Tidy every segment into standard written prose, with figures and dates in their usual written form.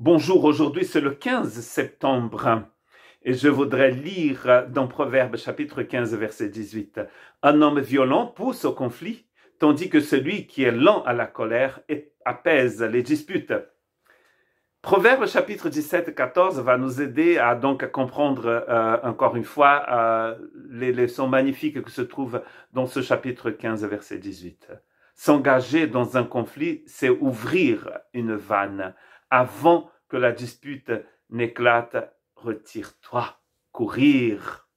Bonjour, aujourd'hui c'est le 15 septembre et je voudrais lire dans Proverbes chapitre 15 verset 18. Un homme violent pousse au conflit, tandis que celui qui est lent à la colère apaise les disputes. Proverbes chapitre 17-14 va nous aider à comprendre encore une fois les leçons magnifiques que se trouvent dans ce chapitre 15 verset 18. S'engager dans un conflit, c'est ouvrir une vanne. Avant que la dispute n'éclate, retire-toi. Courir.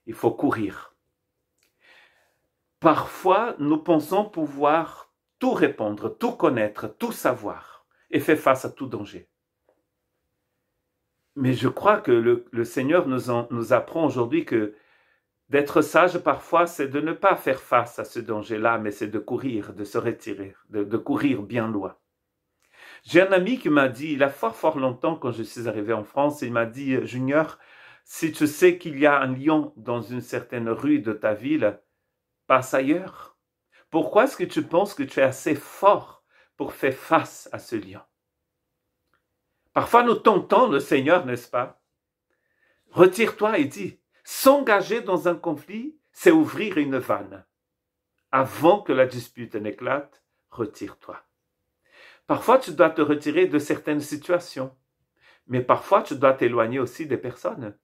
Il faut courir. Parfois, nous pensons pouvoir tout répondre, tout connaître, tout savoir et faire face à tout danger. Mais je crois que le Seigneur nous apprend aujourd'hui que d'être sage parfois, c'est de ne pas faire face à ce danger-là, mais c'est de courir, de se retirer, de courir bien loin. J'ai un ami qui m'a dit, il y a fort longtemps, quand je suis arrivé en France, il m'a dit, Junior, si tu sais qu'il y a un lion dans une certaine rue de ta ville, passe ailleurs. Pourquoi est-ce que tu penses que tu es assez fort pour faire face à ce lion? Parfois nous tentons le Seigneur, n'est-ce pas? Retire-toi et dis, s'engager dans un conflit, c'est ouvrir une vanne. Avant que la dispute n'éclate, retire-toi. Parfois, tu dois te retirer de certaines situations, mais parfois, tu dois t'éloigner aussi des personnes.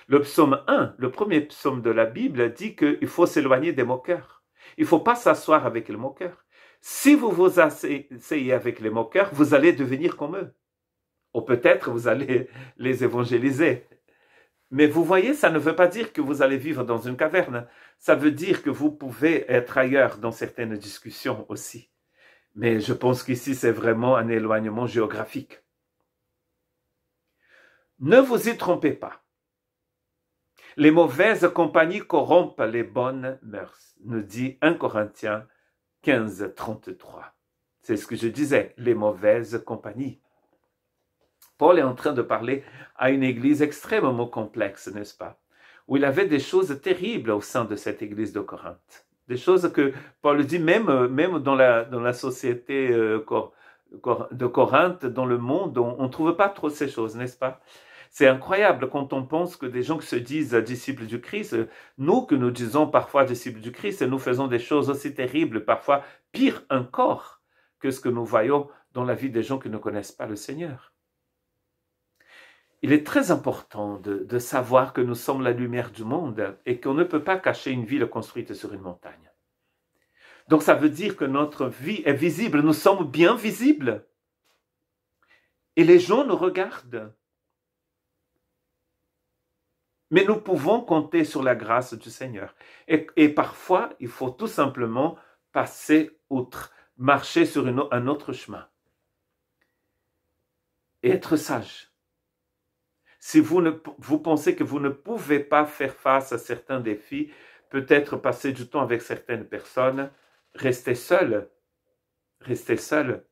Le psaume 1, le premier psaume de la Bible, dit qu'il faut s'éloigner des moqueurs. Il ne faut pas s'asseoir avec les moqueurs. Si vous vous asseyez avec les moqueurs, vous allez devenir comme eux. Ou peut-être vous allez les évangéliser. Mais vous voyez, ça ne veut pas dire que vous allez vivre dans une caverne. Ça veut dire que vous pouvez être ailleurs dans certaines discussions aussi. Mais je pense qu'ici, c'est vraiment un éloignement géographique. Ne vous y trompez pas. Les mauvaises compagnies corrompent les bonnes mœurs, nous dit 1 Corinthiens 15, 33. C'est ce que je disais, les mauvaises compagnies. Paul est en train de parler à une église extrêmement complexe, n'est-ce pas? Où il avait des choses terribles au sein de cette église de Corinthe. Des choses que Paul dit même dans la société de Corinthe, dans le monde, on ne trouve pas trop ces choses, n'est-ce pas? C'est incroyable quand on pense que des gens qui se disent disciples du Christ, nous que nous disons parfois disciples du Christ, nous faisons des choses aussi terribles, parfois pire encore que ce que nous voyons dans la vie des gens qui ne connaissent pas le Seigneur. Il est très important de savoir que nous sommes la lumière du monde et qu'on ne peut pas cacher une ville construite sur une montagne. Donc ça veut dire que notre vie est visible, nous sommes bien visibles. Et les gens nous regardent. Mais nous pouvons compter sur la grâce du Seigneur. Et parfois, il faut tout simplement passer outre, marcher sur un autre chemin. Et être sage. Si vous pensez que vous ne pouvez pas faire face à certains défis, peut-être passer du temps avec certaines personnes, restez seul. Restez seul.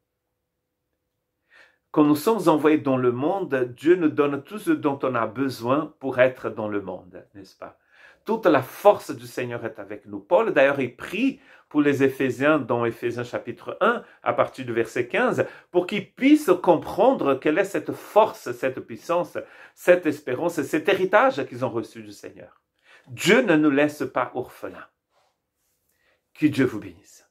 Quand nous sommes envoyés dans le monde, Dieu nous donne tout ce dont on a besoin pour être dans le monde, n'est-ce pas? Toute la force du Seigneur est avec nous. Paul, d'ailleurs, il prie pour les Éphésiens dans Éphésiens chapitre 1, à partir du verset 15, pour qu'ils puissent comprendre quelle est cette force, cette puissance, cette espérance et cet héritage qu'ils ont reçu du Seigneur. Dieu ne nous laisse pas orphelins. Que Dieu vous bénisse.